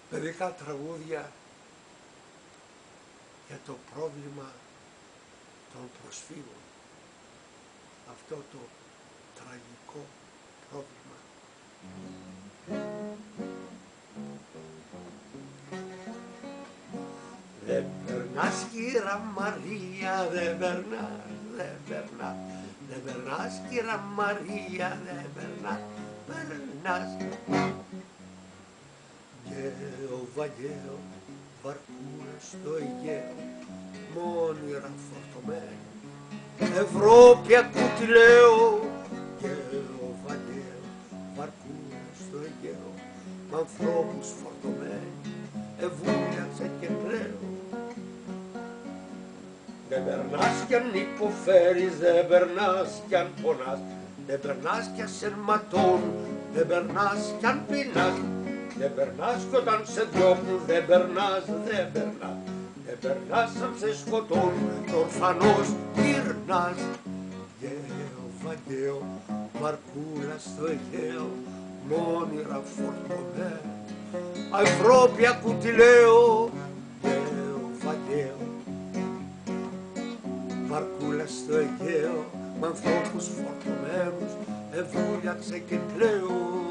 παιδικά τραγούδια για το πρόβλημα των προσφύγων. Αυτό το τραγικό πρόβλημα. Δεν περνάς κύρα Μαρία, δεν περνάς, δεν περνάς. Δεν περνάς κύρα Μαρία, δεν περνάς, περνάς. Γέο Βαγγαίο, βαρκούλα στο Αιγαίο, μόνιρα φορτωμένη. Ευρώπη ακού τι λέω. Γέο Βαγγαίο, βαρκούλα στο Αιγαίο, μ' ανθρώπους φορτωμένοι. Εβούλιαξε και κλαίω. Δεν περνάς κι αν υποφέρεις, δεν περνάς κι αν πονάς, δεν περνάς κι αν σε ματώνουν, δεν περνάς κι αν πεινάς, δεν περνάς κι όταν σε διώχνουν, δεν περνάς, δεν περνάς, δεν περνάς αν σε σκοτώνουν, κι ορφανός γυρνάς. Γέο Βαγγαίο, βαρκούλα στο Αιγαίο, μόνιρα φορτωμένη. Ευρώπη ακού τι λέω. Γέο Βαγγαίο, βαρκούλα στο Αιγαίο, μ' ανθρώπους φορτωμένους, εβούλιαξε και κλαίω.